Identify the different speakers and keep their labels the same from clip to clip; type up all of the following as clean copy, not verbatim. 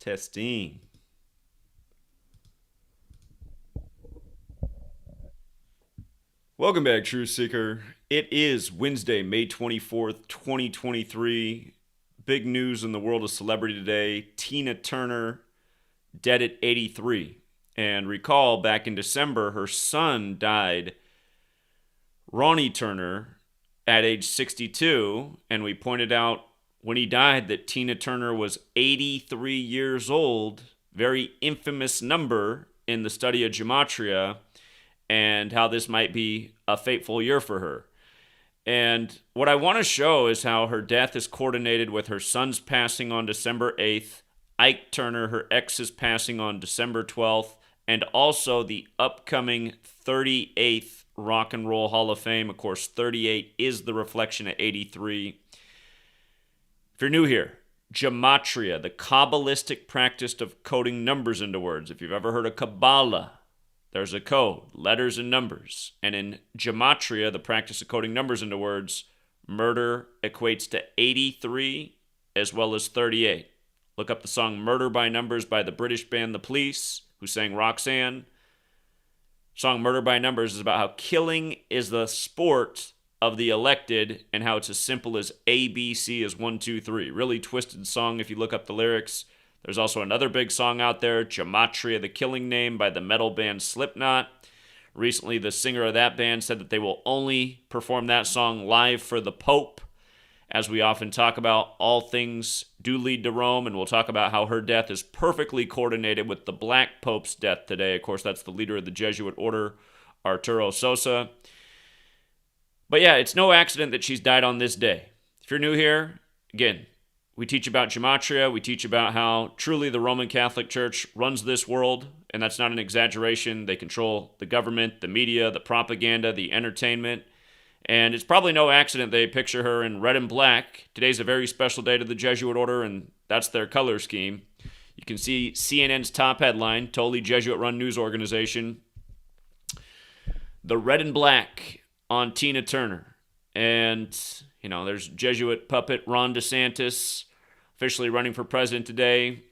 Speaker 1: Testing. Welcome back, Truth Seeker. It is Wednesday, May 24th, 2023. Big news in the world of celebrity today. Tina Turner, dead at 83. And recall, back in December, her son died, Ronnie Turner, at age 62. And we pointed out when he died that Tina Turner was 83 years old. Very infamous number in the study of Gematria, and how this might be a fateful year for her. And what I want to show is how her death is coordinated with her son's passing on December 8th, Ike Turner, her ex's passing on December 12th, and also the upcoming 38th Rock and Roll Hall of Fame. Of course, 38 is the reflection of 83. If you're new here, Gematria, the Kabbalistic practice of coding numbers into words. If you've ever heard of Kabbalah, there's a code, letters and numbers. And in Gematria, the practice of coding numbers into words, murder equates to 83 as well as 38. Look up the song Murder by Numbers by the British band The Police, who sang Roxanne. Song Murder by Numbers is about how killing is the sport of the elected and how it's as simple as ABC is 1, 2, 3. Really twisted song if you look up the lyrics. There's also another big song out there, Gematria, the Killing Name, by the metal band Slipknot. Recently, the singer of that band said that they will only perform that song live for the Pope. As we often talk about, all things do lead to Rome, and we'll talk about how her death is perfectly coordinated with the Black Pope's death today. Of course, that's the leader of the Jesuit order, Arturo Sosa. But yeah, it's no accident that she's died on this day. If you're new here, again, we teach about Gematria. We teach about how truly the Roman Catholic Church runs this world, and that's not an exaggeration. They control the government, the media, the propaganda, the entertainment, and it's probably no accident they picture her in red and black. Today's a very special day to the Jesuit order, and that's their color scheme. You can see CNN's top headline, totally Jesuit-run news organization, the red and black on Tina Turner. And, there's Jesuit puppet Ron DeSantis, officially running for president today.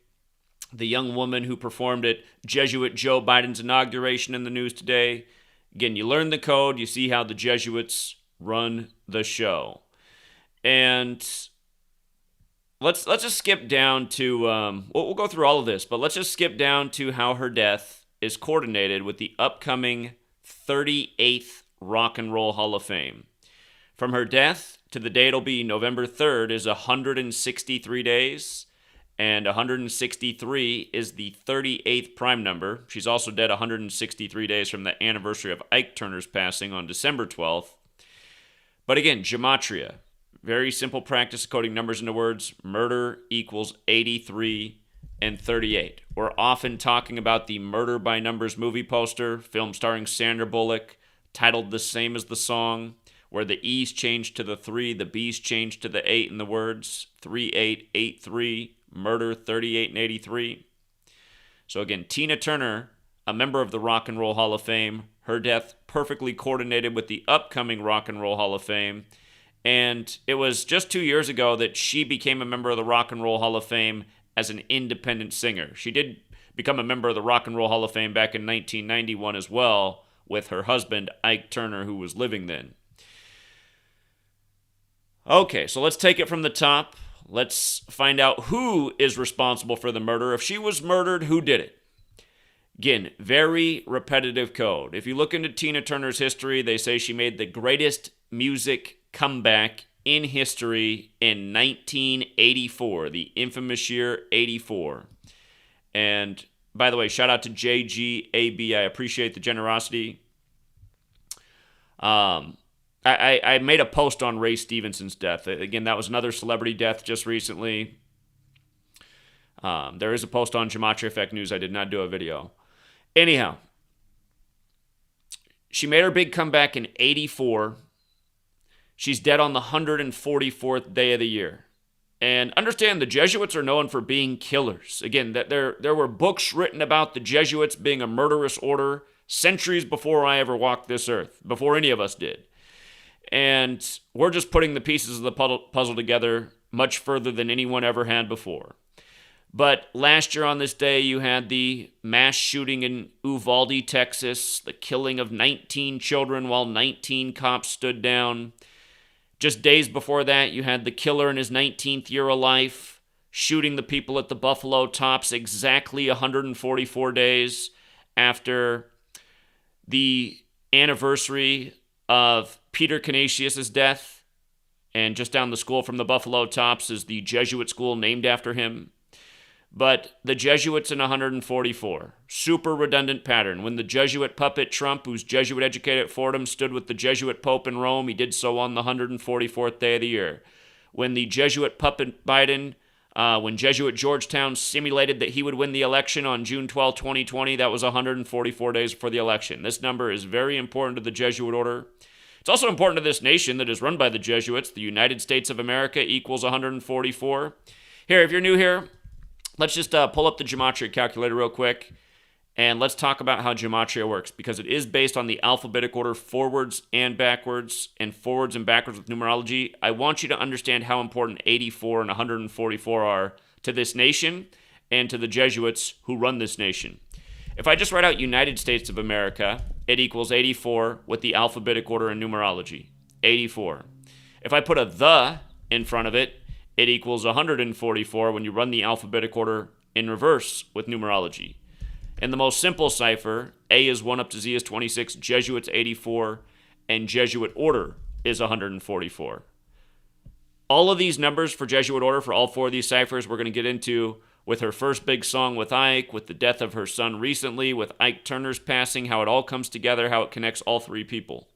Speaker 1: The young woman who performed at Jesuit Joe Biden's inauguration in the news today. Again, you learn the code. You see how the Jesuits run the show. And let's just skip down to, we'll go through all of this, but let's just skip down to how her death is coordinated with the upcoming 38th Rock and Roll Hall of Fame. From her death to the day it'll be November 3rd is 163 days, and 163 is the 38th prime number. She's also dead 163 days from the anniversary of Ike Turner's passing on December 12th. But again, Gematria, very simple practice of coding numbers into words. Murder equals 83 and 38. We're often talking about the Murder by Numbers movie poster, film starring Sandra Bullock, titled the same as the song, where the E's changed to the 3, the B's changed to the 8 in the words 3883, murder 38 and 83. So again, Tina Turner, a member of the Rock and Roll Hall of Fame, her death perfectly coordinated with the upcoming Rock and Roll Hall of Fame. And it was just 2 years ago that she became a member of the Rock and Roll Hall of Fame as an independent singer. She did become a member of the Rock and Roll Hall of Fame back in 1991 as well, with her husband, Ike Turner, who was living then. Okay, so let's take it from the top. Let's find out who is responsible for the murder. If she was murdered, who did it? Again, very repetitive code. If you look into Tina Turner's history, they say she made the greatest music comeback in history in 1984, the infamous year 84. And by the way, shout out to JGAB. I appreciate the generosity. I made a post on Ray Stevenson's death. Again, that was another celebrity death just recently. There is a post on GematriaEffect.News. I did not do a video. Anyhow, she made her big comeback in 84. She's dead on the 144th day of the year. And understand, the Jesuits are known for being killers. Again, that there were books written about the Jesuits being a murderous order centuries before I ever walked this earth, before any of us did. And we're just putting the pieces of the puzzle together much further than anyone ever had before. But last year on this day, you had the mass shooting in Uvalde, Texas, the killing of 19 children while 19 cops stood down. Just days before that, you had the killer in his 19th year of life shooting the people at the Buffalo Tops exactly 144 days after the anniversary of Peter Canisius' death. And just down the school from the Buffalo Tops is the Jesuit school named after him. But the Jesuits in 144. Super redundant pattern. When the Jesuit puppet Trump, who's Jesuit educated at Fordham, stood with the Jesuit Pope in Rome, he did so on the 144th day of the year. When the Jesuit puppet Biden, when Jesuit Georgetown simulated that he would win the election on June 12, 2020, that was 144 days before the election. This number is very important to the Jesuit order. It's also important to this nation that is run by the Jesuits. The United States of America equals 144. Here, if you're new here, let's just pull up the Gematria calculator real quick, and let's talk about how Gematria works, because it is based on the alphabetic order forwards and backwards with numerology. I want you to understand how important 84 and 144 are to this nation and to the Jesuits who run this nation. If I just write out United States of America, it equals 84 with the alphabetic order and numerology. 84. If I put a the in front of it, it equals 144 when you run the alphabetic order in reverse with numerology. In the most simple cipher, A is 1 up to Z is 26, Jesuits 84, and Jesuit order is 144. All of these numbers for Jesuit order, for all four of these ciphers, we're going to get into with her first big song with Ike, with the death of her son recently, with Ike Turner's passing, how it all comes together, how it connects all three people.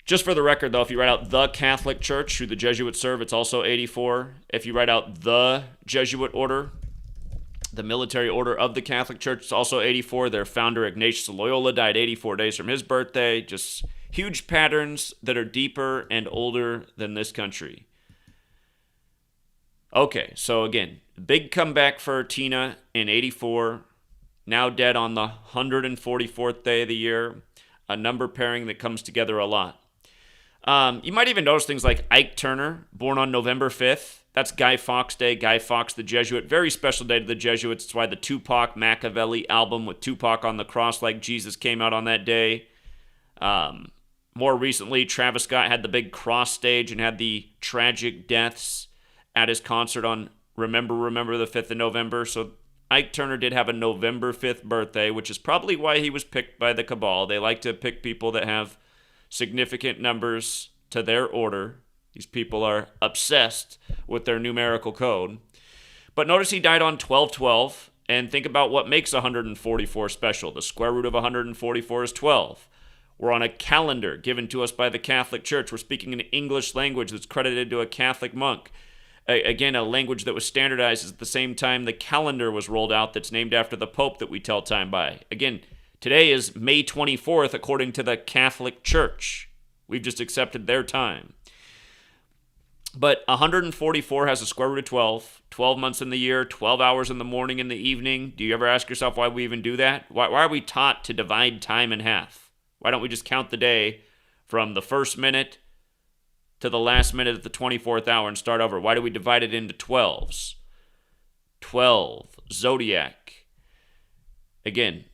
Speaker 1: Just for the record, though, if you write out the Catholic Church, who the Jesuits serve, it's also 84. If you write out the Jesuit order, the military order of the Catholic Church, it's also 84. Their founder, Ignatius of Loyola, died 84 days from his birthday. Just huge patterns that are deeper and older than this country. Okay, so again, big comeback for Tina in 84. Now dead on the 144th day of the year. A number pairing that comes together a lot. You might even notice things like Ike Turner, born on November 5th. That's Guy Fawkes Day. Guy Fawkes, the Jesuit. Very special day to the Jesuits. It's why the Tupac Machiavelli album with Tupac on the cross like Jesus came out on that day. More recently, Travis Scott had the big cross stage and had the tragic deaths at his concert on Remember the 5th of November. So Ike Turner did have a November 5th birthday, which is probably why he was picked by the cabal. They like to pick people that have significant numbers to their order. These people are obsessed with their numerical code. But notice he died on 12/12, and think about what makes 144 special. The square root of 144 is 12. We're on a calendar given to us by the Catholic Church. We're speaking an English language that's credited to a Catholic monk. Again, a language that was standardized at the same time the calendar was rolled out that's named after the Pope that we tell time by. Again, today is May 24th according to the Catholic Church. We've just accepted their time. But 144 has a square root of 12, 12 months in the year, 12 hours in the morning and the evening. Do you ever ask yourself why we even do that? Why are we taught to divide time in half? Why don't we just count the day from the first minute to the last minute at the 24th hour and start over? Why do we divide it into 12s? 12, zodiac. Again,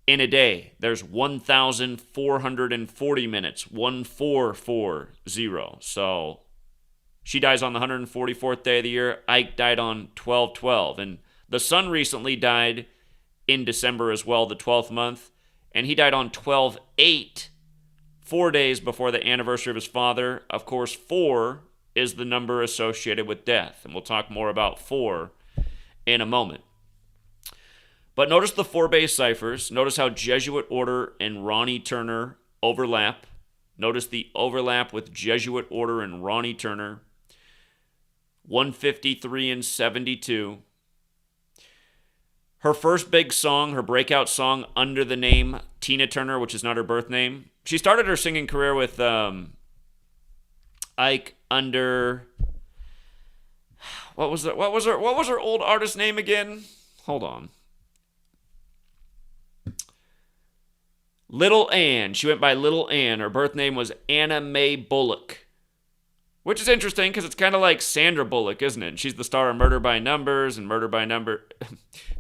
Speaker 1: in a day, there's 1,440 minutes, 1440. So she dies on the 144th day of the year. Ike died on 12/12. And the son recently died in December as well, the 12th month. And he died on 12/8, 4 days before the anniversary of his father. Of course, 4 is the number associated with death. And we'll talk more about 4 in a moment. But notice the 4 base ciphers. Notice how Jesuit order and Ronnie Turner overlap. Notice the overlap with Jesuit order and Ronnie Turner. 153 and 72. Her first big song, her breakout song under the name Tina Turner, which is not her birth name. She started her singing career with Ike under what was her old artist name again? Hold on. Little Ann. She went by Little Ann. Her birth name was Anna Mae Bullock. Which is interesting because it's kind of like Sandra Bullock, isn't it? She's the star of Murder by Numbers and Murder by Number.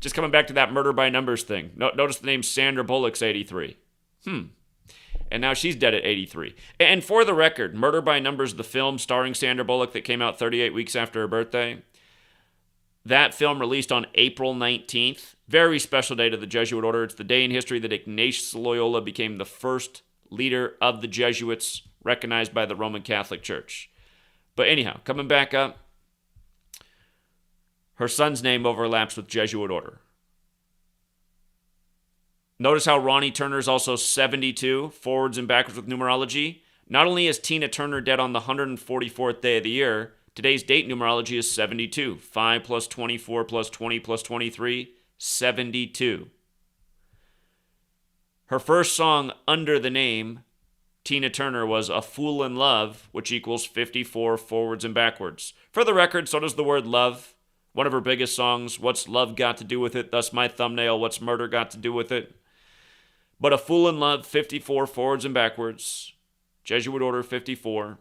Speaker 1: Just coming back to that Murder by Numbers thing. Notice the name Sandra Bullock's 83. And now she's dead at 83. And for the record, Murder by Numbers, the film starring Sandra Bullock that came out 38 weeks after her birthday, that film released on April 19th. Very special day to the Jesuit order. It's the day in history that Ignatius Loyola became the first leader of the Jesuits recognized by the Roman Catholic Church. But anyhow, coming back up, her son's name overlaps with Jesuit order. Notice how Ronnie Turner is also 72, forwards and backwards with numerology. Not only is Tina Turner dead on the 144th day of the year, today's date numerology is 72. 5 plus 24 plus 20 plus 23, 72. Her first song under the name Tina Turner was A Fool in Love, which equals 54 forwards and backwards. For the record, so does the word love. One of her biggest songs, What's Love Got to Do With It? Thus my thumbnail, What's Murder Got to Do With It? But A Fool in Love, 54 forwards and backwards. Jesuit order 54.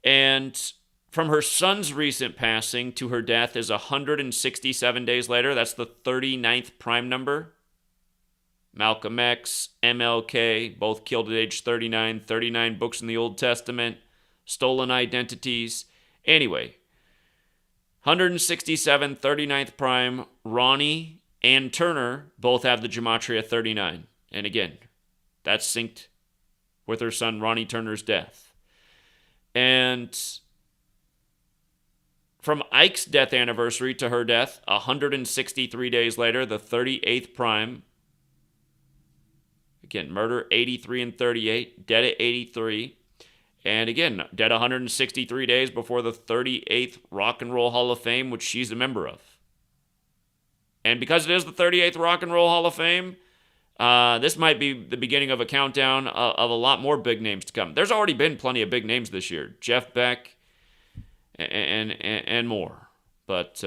Speaker 1: And from her son's recent passing to her death is 167 days later. That's the 39th prime number. Malcolm X, MLK, both killed at age 39. 39 books in the Old Testament. Stolen identities. Anyway, 167, 39th prime. Ronnie and Turner both have the Gematria 39. And again, that's synced with her son Ronnie Turner's death. And from Ike's death anniversary to her death, 163 days later, the 38th prime. Again, murder 83 and 38, dead at 83. And again, dead 163 days before the 38th Rock and Roll Hall of Fame, which she's a member of. And because it is the 38th Rock and Roll Hall of Fame, this might be the beginning of a countdown of a lot more big names to come. There's already been plenty of big names this year. Jeff Beck and more. But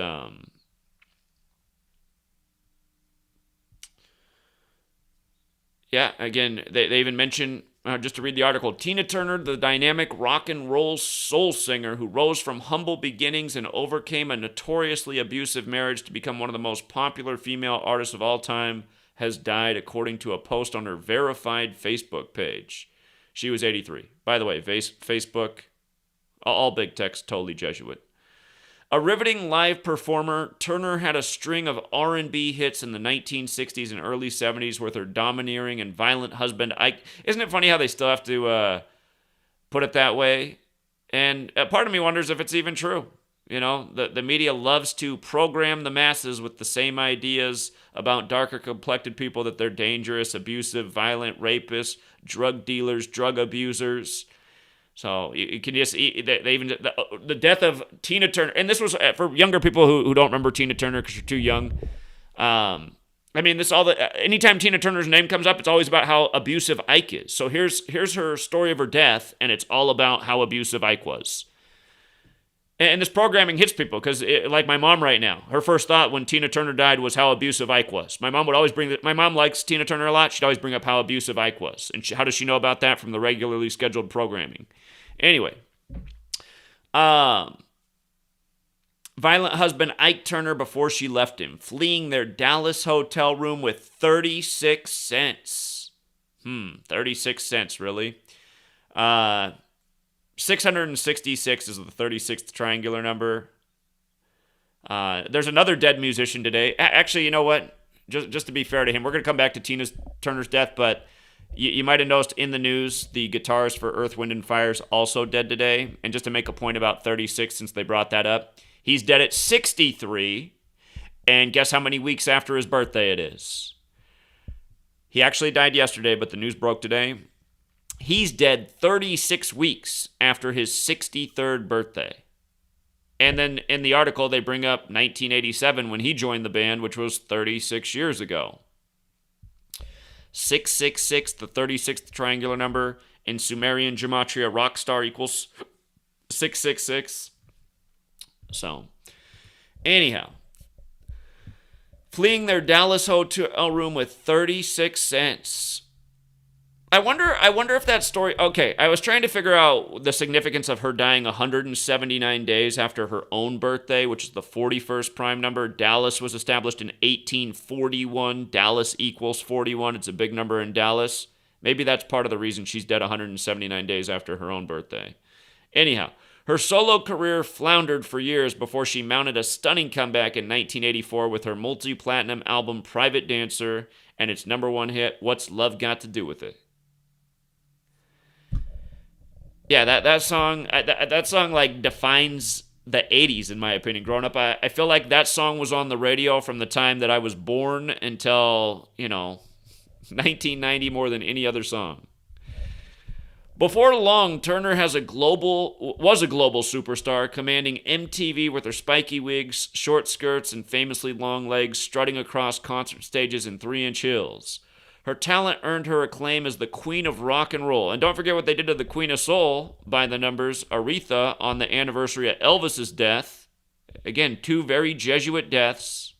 Speaker 1: yeah, again, they even mention, just to read the article, Tina Turner, the dynamic rock and roll soul singer who rose from humble beginnings and overcame a notoriously abusive marriage to become one of the most popular female artists of all time, has died, according to a post on her verified Facebook page. She was 83. By the way, Facebook, all big tech's totally Jesuit. A riveting live performer, Turner had a string of R&B hits in the 1960s and early 70s with her domineering and violent husband, Ike. Isn't it funny how they still have to put it that way? And part of me wonders if it's even true. You know, the media loves to program the masses with the same ideas about darker complected people, that they're dangerous, abusive, violent, rapists, drug dealers, drug abusers. So you can just, the death of Tina Turner, and this was for younger people who don't remember Tina Turner because you're too young. I mean, anytime Tina Turner's name comes up, it's always about how abusive Ike is. So here's her story of her death, and it's all about how abusive Ike was. And this programming hits people because, like my mom right now, her first thought when Tina Turner died was how abusive Ike was. My mom would always my mom likes Tina Turner a lot. She'd always bring up how abusive Ike was. And how does she know about that? From the regularly scheduled programming. Anyway, violent husband Ike Turner before she left him, fleeing their Dallas hotel room with 36 cents. 36 cents, really? 666 is the 36th triangular number. There's another dead musician today. Actually, you know what? Just to be fair to him, we're going to come back to Tina Turner's death, but you might have noticed in the news, the guitarist for Earth, Wind, and Fire is also dead today. And just to make a point about 36, since they brought that up, he's dead at 63. And guess how many weeks after his birthday it is? He actually died yesterday, but the news broke today. He's dead 36 weeks after his 63rd birthday. And then in the article, they bring up 1987 when he joined the band, which was 36 years ago. 666, the 36th triangular number. In Sumerian gematria, rock star equals 666. So, anyhow, fleeing their Dallas hotel room with 36 cents. I wonder if that story. Okay, I was trying to figure out the significance of her dying 179 days after her own birthday, which is the 41st prime number. Dallas was established in 1841. Dallas equals 41. It's a big number in Dallas. Maybe that's part of the reason she's dead 179 days after her own birthday. Anyhow, her solo career floundered for years before she mounted a stunning comeback in 1984 with her multi-platinum album Private Dancer and its number one hit, What's Love Got to Do with It? Yeah, that song like defines the 80s in my opinion. Growing up, I feel like that song was on the radio from the time that I was born until, 1990 more than any other song. Before long, Turner was a global superstar, commanding MTV with her spiky wigs, short skirts, and famously long legs, strutting across concert stages in 3-inch heels. Her talent earned her acclaim as the Queen of Rock and Roll. And don't forget what they did to the Queen of Soul, by the numbers, Aretha, on the anniversary of Elvis's death. Again, 2 very Jesuit deaths.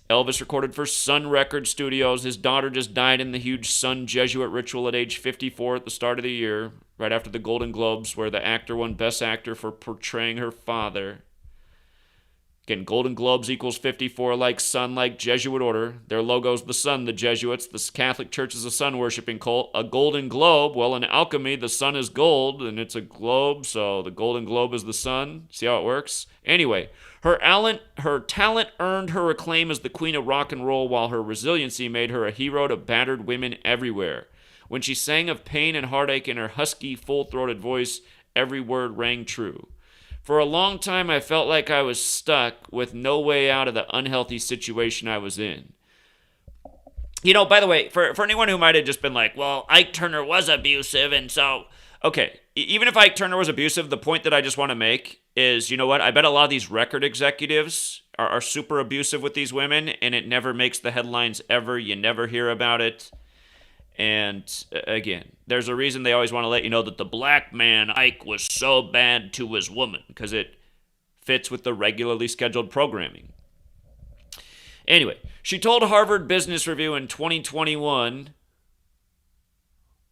Speaker 1: Elvis recorded for Sun Record Studios. His daughter just died in the huge Sun Jesuit ritual at age 54 at the start of the year, right after the Golden Globes, where the actor won Best Actor for portraying her father. Again, Golden Globes equals 54, like Sun, like Jesuit order. Their logo's the sun, the Jesuits. The Catholic Church is a sun-worshipping cult. A Golden Globe, well, in alchemy, the sun is gold, and it's a globe, so the Golden Globe is the sun. See how it works? Anyway, her talent earned her acclaim as the Queen of Rock and Roll, while her resiliency made her a hero to battered women everywhere. When she sang of pain and heartache in her husky, full-throated voice, every word rang true. For a long time, I felt like I was stuck with no way out of the unhealthy situation I was in. By the way, for anyone who might have just been like, well, Ike Turner was abusive, and so, okay, even if Ike Turner was abusive, the point that I just want to make is, you know what, I bet a lot of these record executives are super abusive with these women, and it never makes the headlines ever. You never hear about it. And again, there's a reason they always want to let you know that the black man, Ike, was so bad to his woman, because it fits with the regularly scheduled programming. Anyway, she told Harvard Business Review in 2021,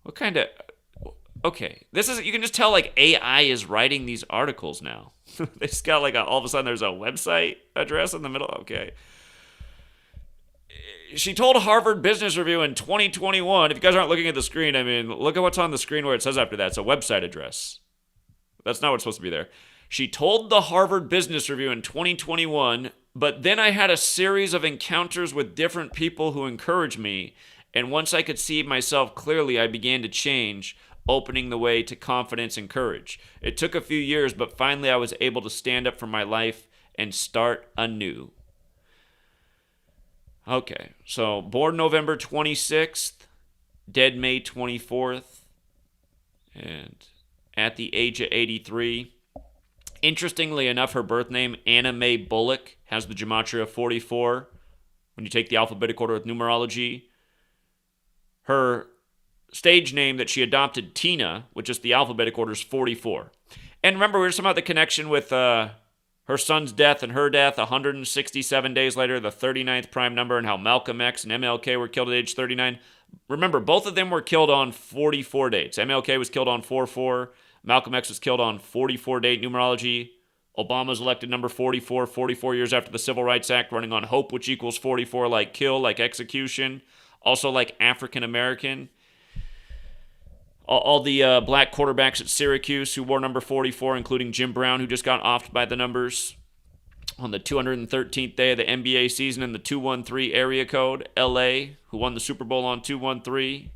Speaker 1: okay, you can just tell like AI is writing these articles now. They just got like all of a sudden there's a website address in the middle. Okay. She told Harvard Business Review in 2021, if you guys aren't looking at the screen, look at what's on the screen where it says after that. It's a website address. That's not what's supposed to be there. She told the Harvard Business Review in 2021, but then I had a series of encounters with different people who encouraged me, and once I could see myself clearly, I began to change, opening the way to confidence and courage. It took a few years, but finally I was able to stand up for my life and start anew. Okay, so born November 26th, dead May 24th, and at the age of 83. Interestingly enough, her birth name, Anna Mae Bullock, has the gematria 44. When you take the alphabetic order with numerology, her stage name that she adopted, Tina, which is the alphabetic order, is 44. And remember, we were talking about the connection with her son's death and her death 167 days later, the 39th prime number, and how Malcolm X and MLK were killed at age 39. Remember, both of them were killed on 44 dates. MLK was killed on 4-4. Malcolm X was killed on 44-date numerology. Obama was elected number 44, 44 years after the Civil Rights Act, running on hope, which equals 44, like kill, like execution, also like African American. All the black quarterbacks at Syracuse who wore number 44, including Jim Brown, who just got offed by the numbers on the 213th day of the NBA season in the 213 area code. LA, who won the Super Bowl on 213,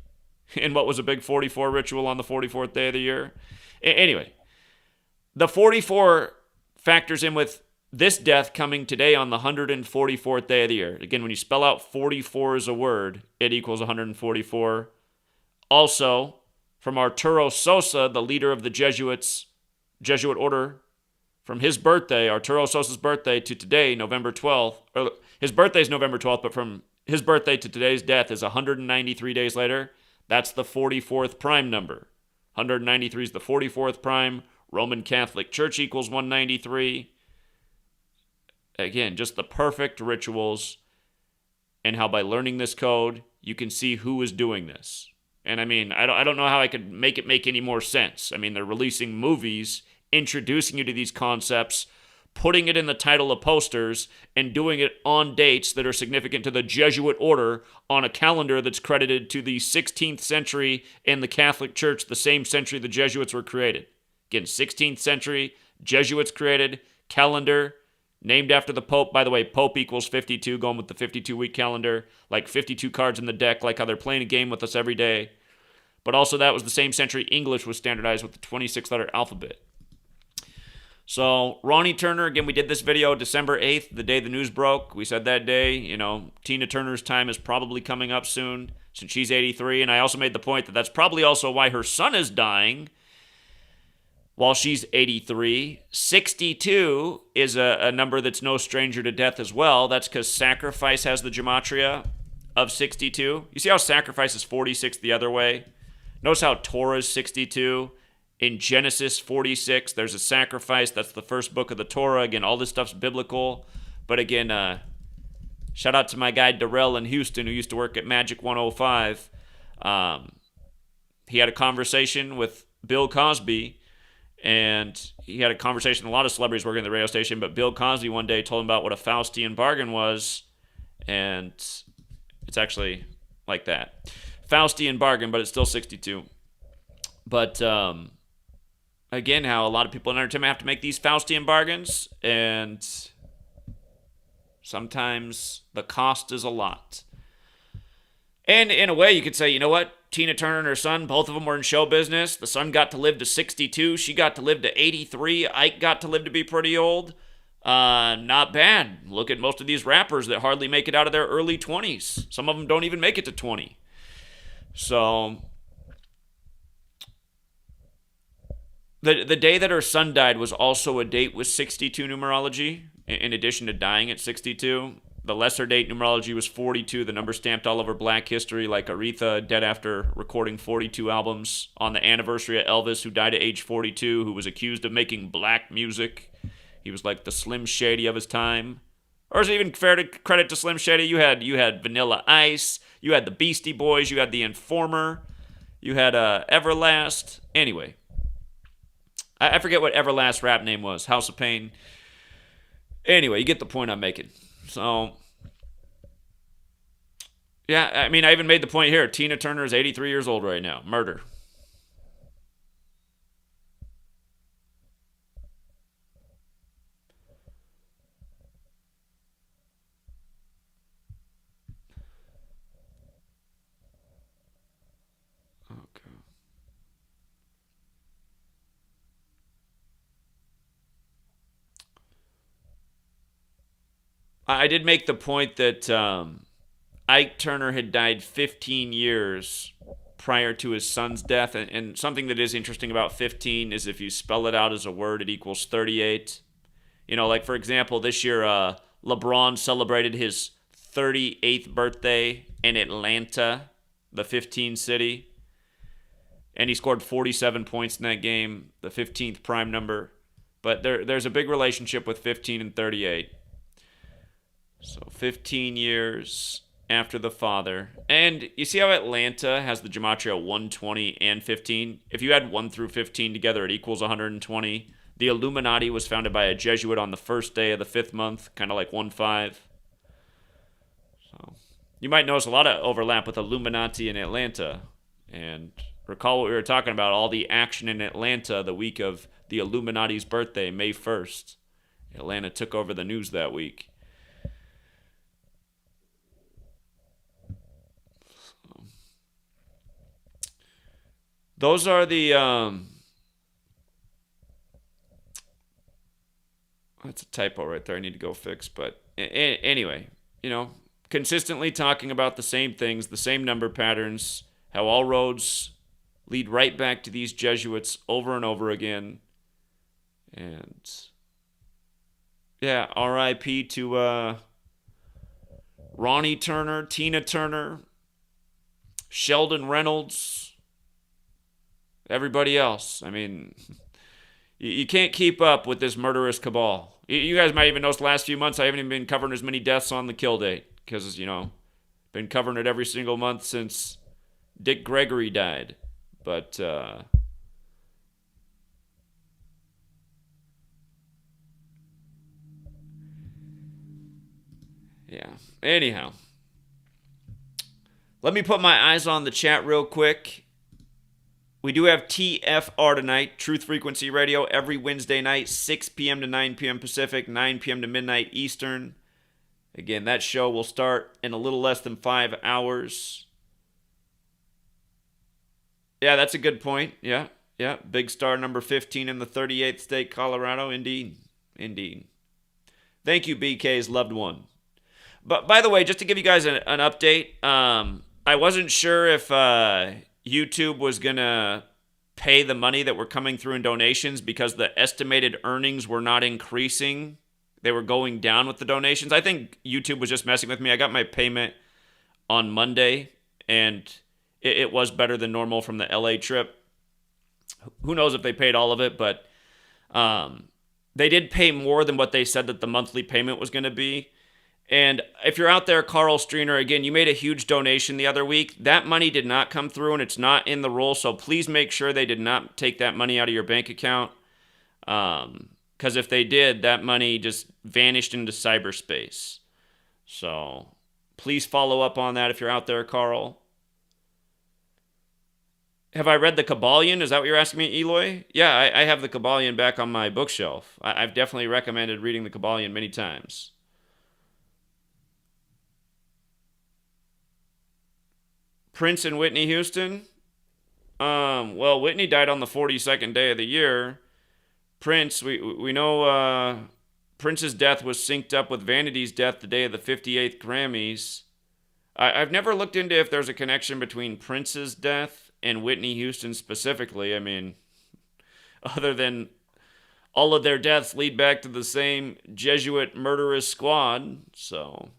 Speaker 1: in what was a big 44 ritual on the 44th day of the year. Anyway, the 44 factors in with this death coming today on the 144th day of the year. Again, when you spell out 44 as a word, it equals 144. Also, from Arturo Sosa, the leader of the Jesuit order, from his birthday, Arturo Sosa's birthday, to today, November 12th. His birthday is November 12th, but from his birthday to today's death is 193 days later. That's the 44th prime number. 193 is the 44th prime. Roman Catholic Church equals 193. Again, just the perfect rituals. and how by learning this code, you can see who is doing this. And I mean, I don't know how I could make it make any more sense. I mean, they're releasing movies, introducing you to these concepts, putting it in the title of posters, and doing it on dates that are significant to the Jesuit order on a calendar that's credited to the 16th century in the Catholic Church, the same century the Jesuits were created. Again, 16th century, Jesuits created, calendar, named after the Pope. By the way, Pope equals 52, going with the 52-week calendar, like 52 cards in the deck, like how they're playing a game with us every day. But also that was the same century English was standardized with the 26-letter alphabet. So, Ronnie Turner, again, we did this video December 8th, the day the news broke. We said that day, Tina Turner's time is probably coming up soon since she's 83. And I also made the point that that's probably also why her son is dying while she's 83. 62 is a number that's no stranger to death as well. That's because Sacrifice has the gematria of 62. You see how Sacrifice is 46 the other way? Notice how Torah is 62. In Genesis 46, there's a sacrifice. That's the first book of the Torah. Again, all this stuff's biblical. But again, shout out to my guy Darrell in Houston who used to work at Magic 105. He had a conversation with Bill Cosby. And he had a conversation with a lot of celebrities working at the radio station. But Bill Cosby one day told him about what a Faustian bargain was. And it's actually like that. Faustian bargain, but it's still 62. But again, how a lot of people in entertainment have to make these Faustian bargains, and sometimes the cost is a lot. And in a way, you could say, you know what? Tina Turner and her son, both of them were in show business. The son got to live to 62. She got to live to 83. Ike got to live to be pretty old. Not bad. Look at most of these rappers that hardly make it out of their early 20s. Some of them don't even make it to 20. So The day that her son died was also a date with 62 numerology, in addition to dying at 62. The lesser date numerology was 42, the number stamped all over Black history, like Aretha, dead after recording 42 albums on the anniversary of Elvis, who died at age 42, who was accused of making black music. He was like the Slim Shady of his time. Or is it even fair to credit to Slim Shady? You had Vanilla Ice, you had the Beastie Boys, you had the Informer, you had Everlast. Anyway, I forget what Everlast's rap name was. House of Pain. Anyway, you get the point I'm making. So, yeah, I mean, I even made the point here. Tina Turner is 83 years old right now. Murder. Okay. I did make the point that Ike Turner had died 15 years prior to his son's death. And something that is interesting about 15 is if you spell it out as a word, it equals 38. Like, for example, this year, LeBron celebrated his 38th birthday in Atlanta, the 15 city. And he scored 47 points in that game, the 15th prime number. But there's a big relationship with 15 and 38. So 15 years after the father. And you see how Atlanta has the gematria 120 and 15? If you add 1 through 15 together, it equals 120. The Illuminati was founded by a Jesuit on the first day of the 5th month, kind of like 1-5. So you might notice a lot of overlap with Illuminati in Atlanta. And recall what we were talking about, all the action in Atlanta the week of the Illuminati's birthday, May 1st. Atlanta took over the news that week. Those are the, that's a typo right there I need to go fix. But anyway, consistently talking about the same things, the same number patterns, how all roads lead right back to these Jesuits over and over again. And, yeah, R.I.P. to Ronnie Turner, Tina Turner, Sheldon Reynolds, everybody else. I mean, you can't keep up with this murderous cabal. You guys might even notice the last few months I haven't even been covering as many deaths on the kill date because, Been covering it every single month since Dick Gregory died. But, yeah. Anyhow. Let me put my eyes on the chat real quick. We do have TFR tonight, Truth Frequency Radio, every Wednesday night, 6 p.m. to 9 p.m. Pacific, 9 p.m. to midnight Eastern. Again, that show will start in a little less than 5 hours. Yeah, that's a good point. Yeah. Big star number 15 in the 38th state, Colorado. Indeed. Thank you, BK's loved one. But by the way, just to give you guys an update, I wasn't sure if YouTube was going to pay the money that were coming through in donations because the estimated earnings were not increasing. They were going down with the donations. I think YouTube was just messing with me. I got my payment on Monday, and it was better than normal from the LA trip. Who knows if they paid all of it, but they did pay more than what they said that the monthly payment was going to be. And if you're out there, Carl Streener, again, you made a huge donation the other week. That money did not come through, and it's not in the roll, so please make sure they did not take that money out of your bank account. Because if they did, that money just vanished into cyberspace. So please follow up on that if you're out there, Carl. Have I read the Kabbalion? Is that what you're asking me, Eloy? Yeah, I have the Kabbalion back on my bookshelf. I've definitely recommended reading the Kabbalion many times. Prince and Whitney Houston? Well, Whitney died on the 42nd day of the year. Prince, we know Prince's death was synced up with Vanity's death the day of the 58th Grammys. I've never looked into if there's a connection between Prince's death and Whitney Houston specifically. I mean, other than all of their deaths lead back to the same Jesuit murderous squad. So,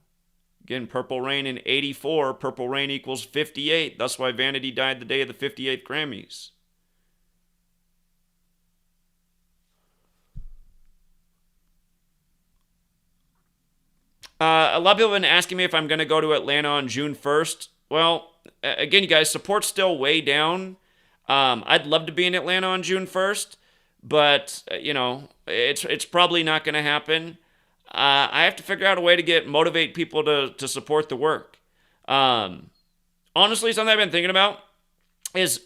Speaker 1: again, Purple Rain in 84. Purple Rain equals 58. That's why Vanity died the day of the 58th Grammys. A lot of people have been asking me if I'm going to go to Atlanta on June 1st. Well, again, you guys, support's still way down. I'd love to be in Atlanta on June 1st, but, it's probably not going to happen. I have to figure out a way to motivate people to support the work. Honestly, something I've been thinking about is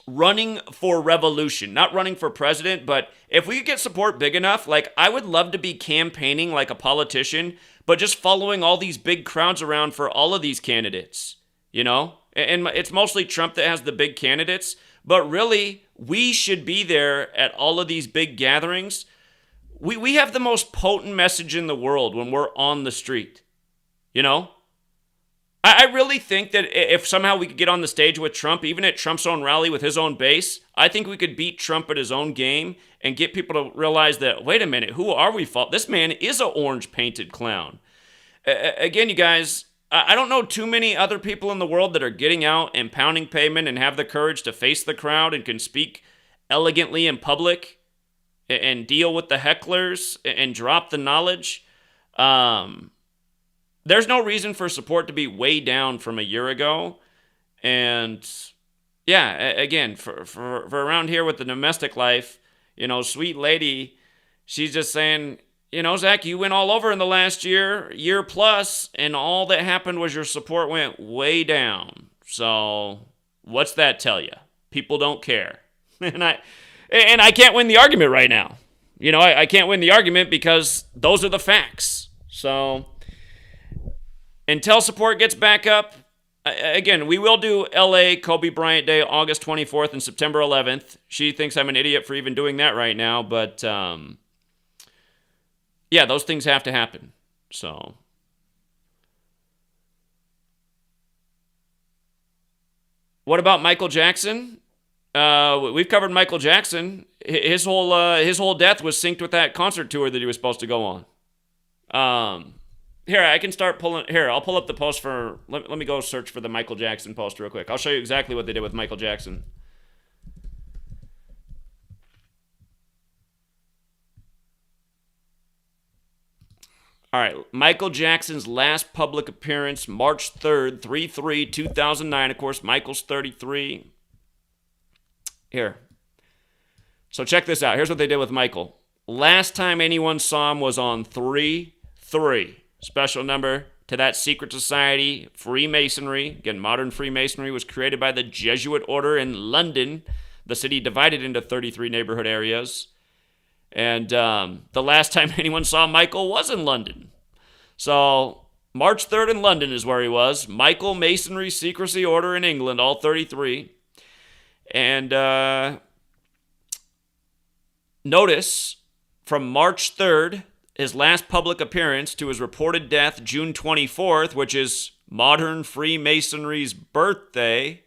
Speaker 1: running for revolution, not running for president, but if we could get support big enough, like I would love to be campaigning like a politician, but just following all these big crowds around for all of these candidates, And it's mostly Trump that has the big candidates, but really we should be there at all of these big gatherings. We have the most potent message in the world when we're on the street, I really think that if somehow we could get on the stage with Trump, even at Trump's own rally with his own base, I think we could beat Trump at his own game and get people to realize that, wait a minute, who are we? This man is an orange-painted clown. Again, you guys, I don't know too many other people in the world that are getting out and pounding pavement and have the courage to face the crowd and can speak elegantly in public and deal with the hecklers and drop the knowledge. There's no reason for support to be way down from a year ago. And yeah, again, for around here with the domestic life, sweet lady, she's just saying, Zach, you went all over in the last year plus, and all that happened was your support went way down. So what's that tell you? People don't care. And I can't win the argument right now. I can't win the argument because those are the facts. So until support gets back up, again, we will do LA Kobe Bryant Day, August 24th and September 11th. She thinks I'm an idiot for even doing that right now, but yeah, those things have to happen. So what about Michael Jackson? We've covered Michael Jackson. His whole death was synced with that concert tour that he was supposed to go on. Here, I can start pulling. Here, I'll pull up the post for. Let me go search for the Michael Jackson post real quick. I'll show you exactly what they did with Michael Jackson. All right, Michael Jackson's last public appearance, March 3rd, 3/3/2009. Of course, Michael's 33. Here. So check this out. Here's what they did with Michael. Last time anyone saw him was on 3/3. Special number to that secret society, Freemasonry. Again, modern Freemasonry was created by the Jesuit order in London, the city divided into 33 neighborhood areas. And the last time anyone saw Michael was in London. So March 3rd in London is where he was. Michael Masonry Secrecy Order in England, all 33. And notice, from March 3rd, his last public appearance, to his reported death, June 24th, which is modern Freemasonry's birthday.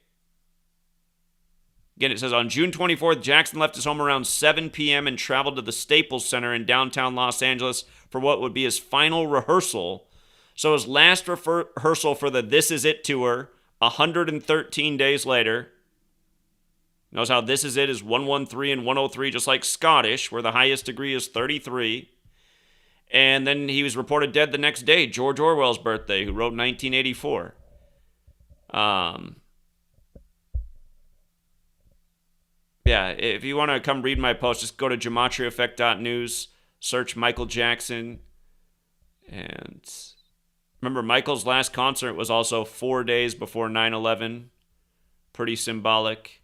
Speaker 1: Again, it says on June 24th, Jackson left his home around 7 p.m. and traveled to the Staples Center in downtown Los Angeles for what would be his final rehearsal. So his last rehearsal for the This Is It tour, 113 days later. Notice how This Is It is 113 and 103, just like Scottish, where the highest degree is 33. And then he was reported dead the next day, George Orwell's birthday, who wrote 1984. Yeah, if you want to come read my post, just go to GematriaEffect.News, search Michael Jackson. And remember, Michael's last concert was also 4 days before 9/11. Pretty symbolic.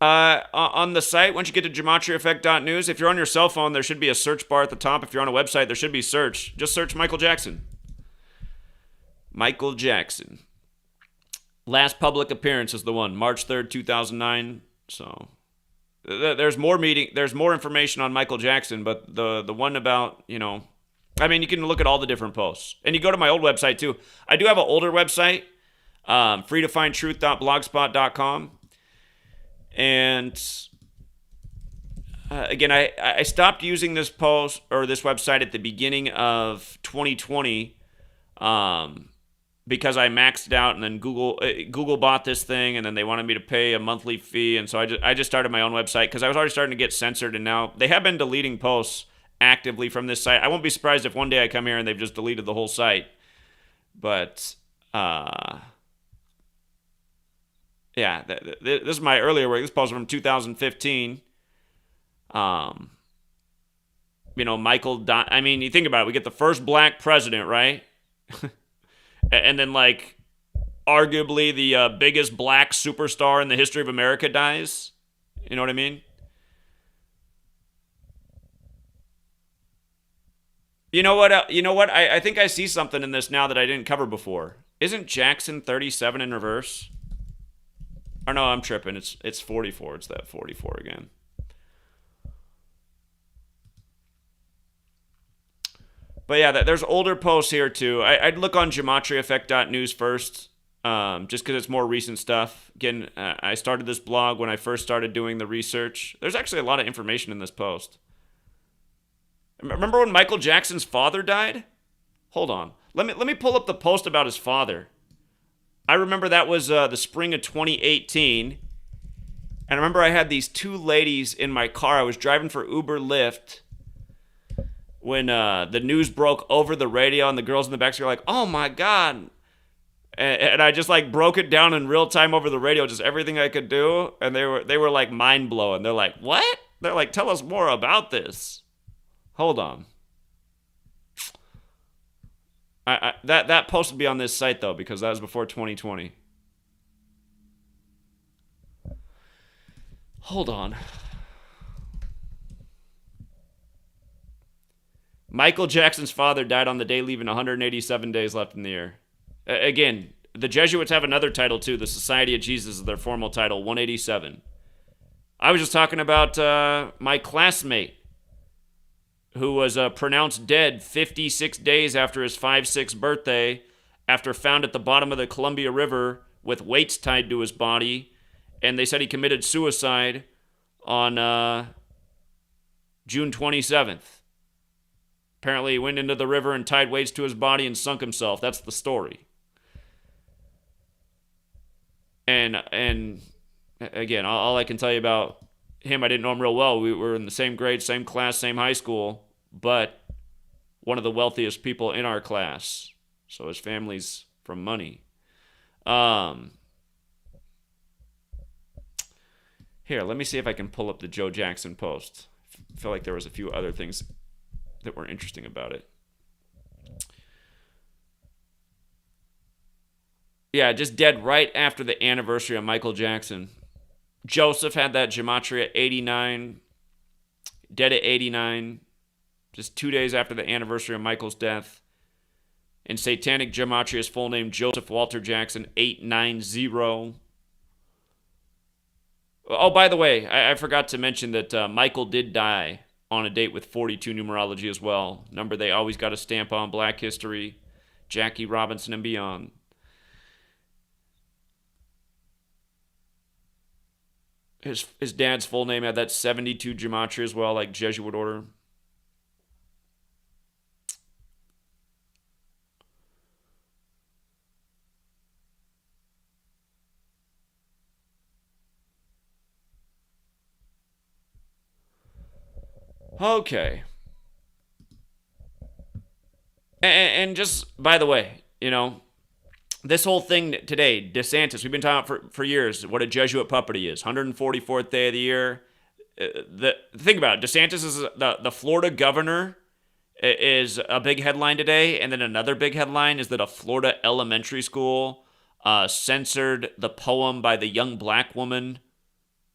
Speaker 1: On the site, once you get to GematriaEffect.News, if you're on your cell phone, there should be a search bar at the top. If you're on a website, there should be search. Just search Michael Jackson. Michael Jackson. Last public appearance is the one, March 3rd, 2009. So there's more information on Michael Jackson, but the one about, I mean, you can look at all the different posts. And you go to my old website too. I do have an older website, freetofindtruth.blogspot.com. And again, I stopped using this post or this website at the beginning of 2020 because I maxed it out, and then Google bought this thing, and then they wanted me to pay a monthly fee, and so I just started my own website because I was already starting to get censored, and now they have been deleting posts actively from this site. I won't be surprised if one day I come here and they've just deleted the whole site. But yeah, this is my earlier work. This post was from 2015. Michael died. I mean, you think about it. We get the first black president, right? And then, arguably the biggest black superstar in the history of America dies. You know what I mean? You know what? I think I see something in this now that I didn't cover before. Isn't Jackson 37 in reverse? Or no, I'm tripping. It's 44. It's that 44 again. But yeah, there's older posts here too. I'd look on GematriaEffect.News first, just because it's more recent stuff. Again, I started this blog when I first started doing the research. There's actually a lot of information in this post. Remember when Michael Jackson's father died? Hold on. Let me pull up the post about his father. I remember that was the spring of 2018. And I remember I had these two ladies in my car. I was driving for Uber Lyft when the news broke over the radio, and the girls in the back were like, "Oh my God." And I just broke it down in real time over the radio, just everything I could do. And they were like mind blowing. They're like, "What?" They're like, "Tell us more about this." Hold on. That post will be on this site though, because that was before 2020. Hold on. Michael Jackson's father died on the day, leaving 187 days left in the year. Again, the Jesuits have another title too. The Society of Jesus is their formal title, 187. I was just talking about my classmate who was pronounced dead 56 days after his 5/6 birthday, after found at the bottom of the Columbia River with weights tied to his body, and they said he committed suicide on June 27th. Apparently, he went into the river and tied weights to his body and sunk himself. That's the story. And again, all I can tell you about him, I didn't know him real well. We were in the same grade, same class, same high school, but one of the wealthiest people in our class. So his family's from money. Here, let me see if I can pull up the Joe Jackson post. I feel like there was a few other things that were interesting about it. Yeah, just dead right after the anniversary of Michael Jackson. Joseph had that Gematria 89, dead at 89, just 2 days after the anniversary of Michael's death. And Satanic Gematria's full name, Joseph Walter Jackson 890. Oh, by the way, I forgot to mention that Michael did die on a date with 42 numerology as well. Number they always got a stamp on, Black History, Jackie Robinson and beyond. His dad's full name had that 72 Gematria as well, like Jesuit order. Okay. And just, by the way, this whole thing today, DeSantis, we've been talking about for years what a Jesuit puppet he is. 144th day of the year. Think about it. DeSantis is the Florida governor is a big headline today. And then another big headline is that a Florida elementary school censored the poem by the young black woman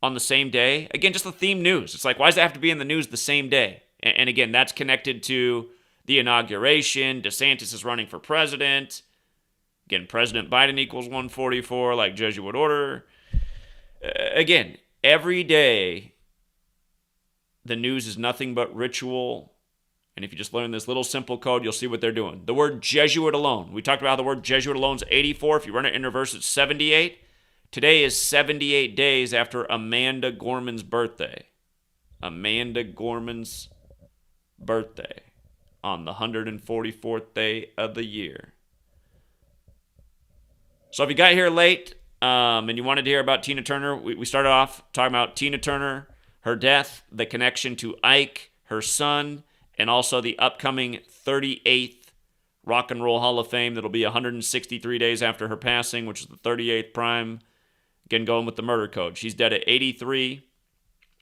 Speaker 1: on the same day. Again, just the theme news. It's like, why does it have to be in the news the same day? And again, that's connected to the inauguration. DeSantis is running for president. Again, President Biden equals 144, like Jesuit order. Again, every day, the news is nothing but ritual. And if you just learn this little simple code, you'll see what they're doing. The word Jesuit alone. We talked about how the word Jesuit alone is 84. If you run it in reverse, it's 78. Today is 78 days after Amanda Gorman's birthday. Amanda Gorman's birthday on the 144th day of the year. So if you got here late and you wanted to hear about Tina Turner, we started off talking about Tina Turner, her death, the connection to Ike, her son, and also the upcoming 38th Rock and Roll Hall of Fame that'll be 163 days after her passing, which is the 38th prime. Again, going with the murder code. She's dead at 83.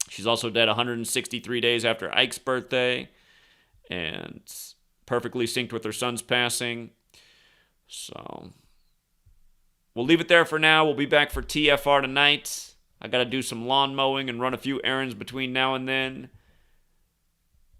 Speaker 1: She's also dead 163 days after Ike's birthday. And perfectly synced with her son's passing. So we'll leave it there for now. We'll be back for TFR tonight. I got to do some lawn mowing and run a few errands between now and then.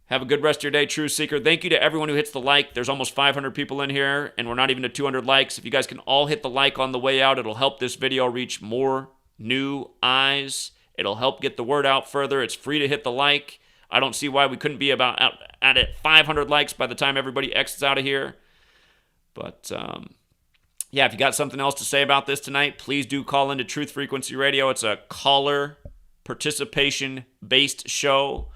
Speaker 1: Have a good rest of your day, True Seeker. Thank you to everyone who hits the like. There's almost 500 people in here, and we're not even at 200 likes. If you guys can all hit the like on the way out, it'll help this video reach more new eyes. It'll help get the word out further. It's free to hit the like. I don't see why we couldn't be about at 500 likes by the time everybody exits out of here. But, yeah, if you got something else to say about this tonight, please do call into Truth Frequency Radio. It's a caller participation-based show.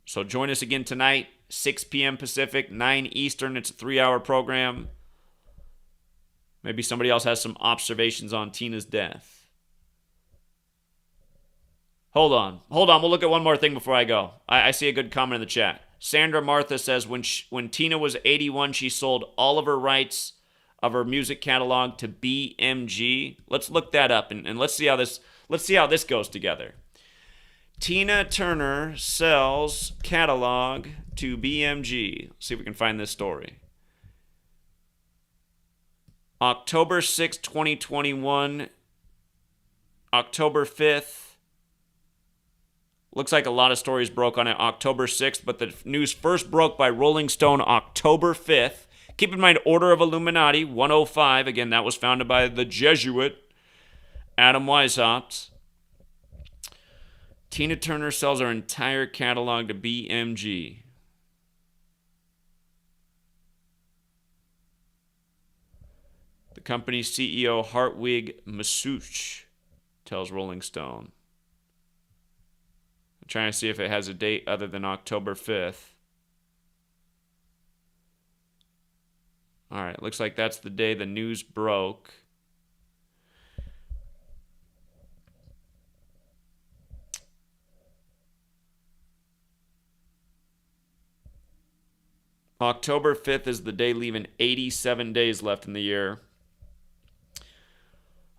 Speaker 1: So join us again tonight, 6 p.m. Pacific, 9 Eastern. It's a 3-hour program. Maybe somebody else has some observations on Tina's death. Hold on. We'll look at one more thing before I go. I see a good comment in the chat. Sandra Martha says when Tina was 81, she sold all of her rights of her music catalog to BMG. Let's look that up and let's see how this goes together. Tina Turner sells catalog to BMG. Let's see if we can find this story. October 6, 2021. October 5th. Looks like a lot of stories broke on it October 6th, but the news first broke by Rolling Stone October 5th. Keep in mind, Order of Illuminati, 105. Again, that was founded by the Jesuit Adam Weishaupt. Tina Turner sells her entire catalog to BMG. The company's CEO, Hartwig Masuch, tells Rolling Stone. I'm trying to see if it has a date other than October 5th. All right, looks like that's the day the news broke. October 5th is the day, leaving 87 days left in the year.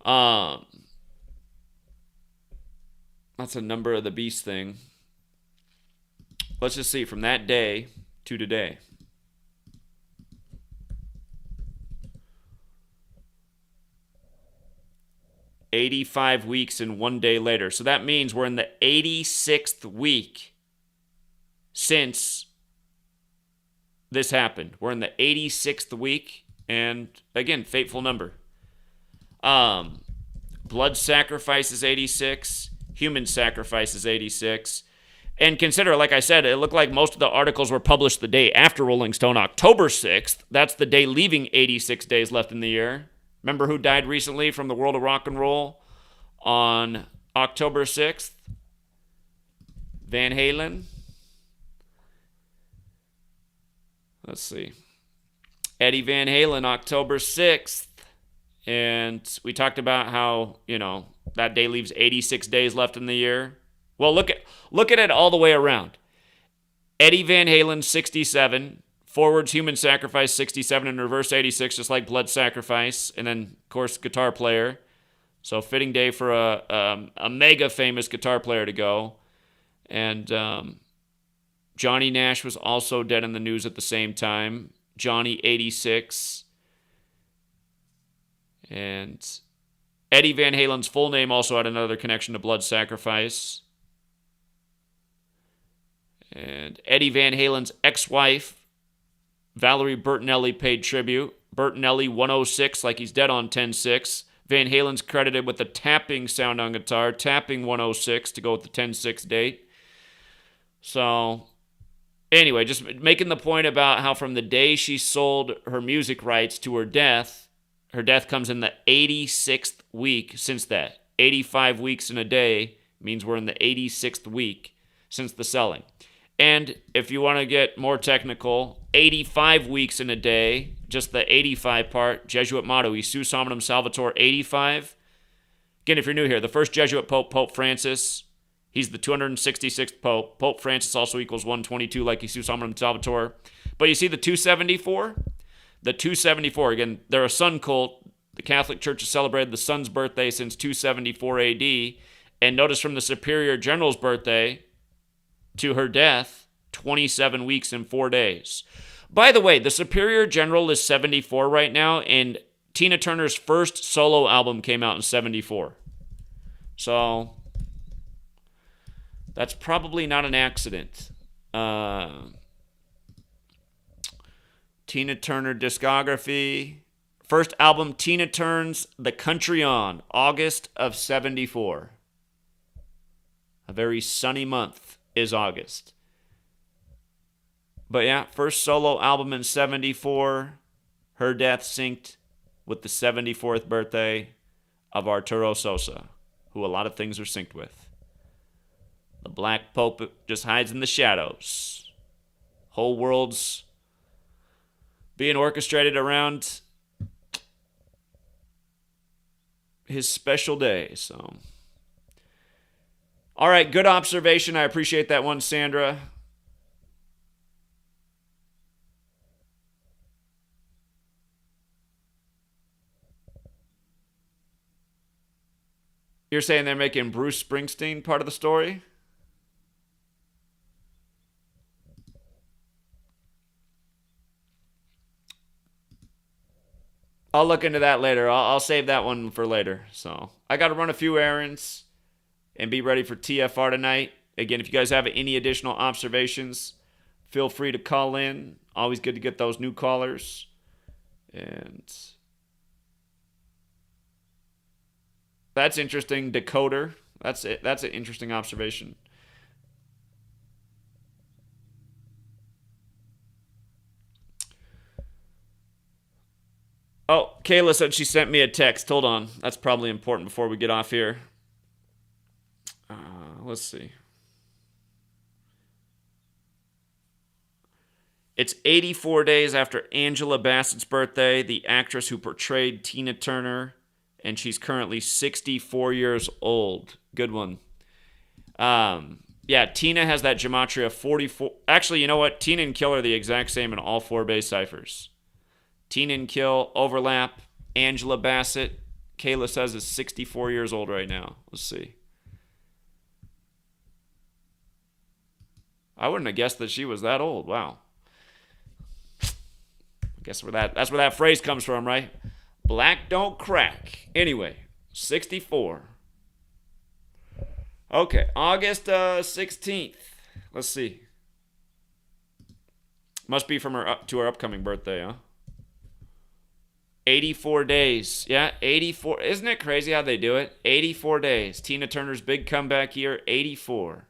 Speaker 1: That's a number of the beast thing. Let's just see from that day to today. $85 weeks and 1 day later. So that means we're in the 86th week since this happened. We're in the 86th week, and again, fateful number. Blood sacrifice is 86. Human sacrifice is 86. And consider, like I said, it looked like most of the articles were published the day after Rolling Stone, October 6th. That's the day leaving 86 days left in the year. Remember who died recently from the world of rock and roll on October 6th? Van Halen. Let's see. Eddie Van Halen, October 6th. And we talked about how, that day leaves 86 days left in the year. Well, look at it all the way around. Eddie Van Halen, 67. Forwards, Human Sacrifice, 67. And reverse, 86, just like Blood Sacrifice. And then, of course, guitar player. So fitting day for a mega famous guitar player to go. And Johnny Nash was also dead in the news at the same time. Johnny, 86. And Eddie Van Halen's full name also had another connection to Blood Sacrifice. And Eddie Van Halen's ex-wife, Valerie Bertinelli, paid tribute. Bertinelli, 106, like he's dead on 10-6. Van Halen's credited with the tapping sound on guitar, tapping 106 to go with the 10-6 date. So, anyway, just making the point about how from the day she sold her music rights to her death comes in the 86th week since that. 85 weeks in a day means we're in the 86th week since the selling. And if you want to get more technical, 85 weeks in a day, just the 85 part, Jesuit motto, Isus Hominum Salvator 85. Again, if you're new here, the first Jesuit Pope, Pope Francis, he's the 266th Pope. Pope Francis also equals 122 like Isus Hominum Salvator. But you see the 274? The 274, again, they're a sun cult. The Catholic Church has celebrated the sun's birthday since 274 AD. And notice from the Superior General's birthday to her death, 27 weeks and 4 days. By the way, the Superior General is 74 right now, and Tina Turner's first solo album came out in 74. So, that's probably not an accident. Tina Turner discography. First album, Tina Turns The Country On, August of 74. A very sunny month is August. But yeah, first solo album in 74. Her death synced with the 74th birthday of Arturo Sosa, who a lot of things are synced with. The Black Pope just hides in the shadows. Whole world's being orchestrated around his special day. So, all right, good observation. I appreciate that one, Sandra. You're saying they're making Bruce Springsteen part of the story? I'll look into that later. I'll save that one for later. So I got to run a few errands and be ready for TFR tonight. Again, if you guys have any additional observations, feel free to call in. Always good to get those new callers. And that's interesting. Decoder. That's it. That's an interesting observation. Oh, Kayla said she sent me a text. Hold on. That's probably important before we get off here. Let's see. It's 84 days after Angela Bassett's birthday, the actress who portrayed Tina Turner, and she's currently 64 years old. Good one. Yeah, Tina has that Gematria 44. Actually, you know what? Tina and Kill are the exact same in all 4 base ciphers. Tina and Kill overlap. Angela Bassett, Kayla says, is 64 years old right now. Let's see. I wouldn't have guessed that she was that old. Wow. I guess that's where that phrase comes from, right? Black don't crack. Anyway, 64. Okay, August 16th. Let's see. Must be from her upcoming birthday, huh? 84 days. Yeah, 84. Isn't it crazy how they do it? 84 days. Tina Turner's big comeback year, 84.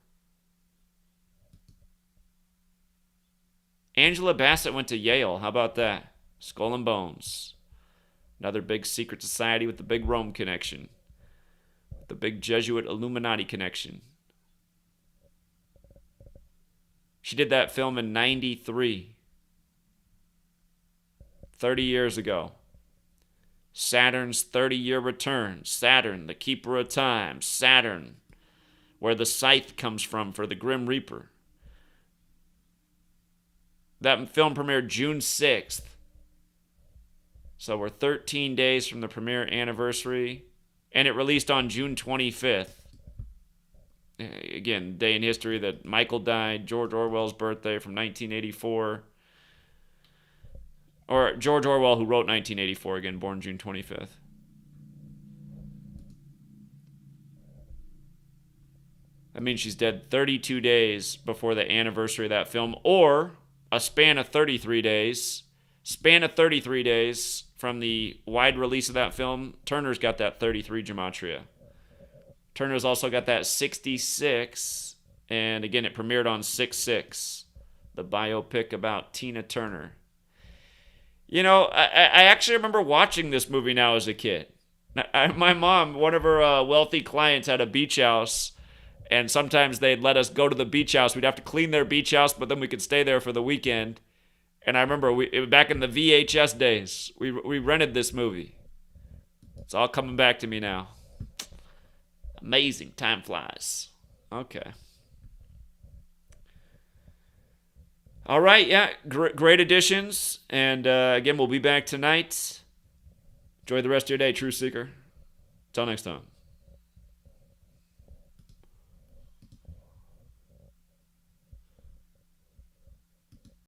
Speaker 1: Angela Bassett went to Yale. How about that? Skull and Bones. Another big secret society with the big Rome connection. The big Jesuit Illuminati connection. She did that film in 93. 30 years ago. Saturn's 30-year return. Saturn, the keeper of time. Saturn, where the scythe comes from for the Grim Reaper. That film premiered June 6th. So we're 13 days from the premiere anniversary. And it released on June 25th. Again, day in history that Michael died. George Orwell's birthday from 1984. Or George Orwell, who wrote 1984, again, born June 25th. That means she's dead 32 days before the anniversary of that film. Or a span of 33 days. Span of 33 days from the wide release of that film. Turner's got that 33 Gematria. Turner's also got that 66. And again, it premiered on 6/6. The biopic about Tina Turner. You know, I actually remember watching this movie now as a kid. My mom, one of her wealthy clients, had a beach house. And sometimes they'd let us go to the beach house. We'd have to clean their beach house, but then we could stay there for the weekend. And I remember back in the VHS days, we rented this movie. It's all coming back to me now. Amazing. Time flies. Okay. All right, yeah, great additions. And again, we'll be back tonight. Enjoy the rest of your day, Truth Seeker. Until next time.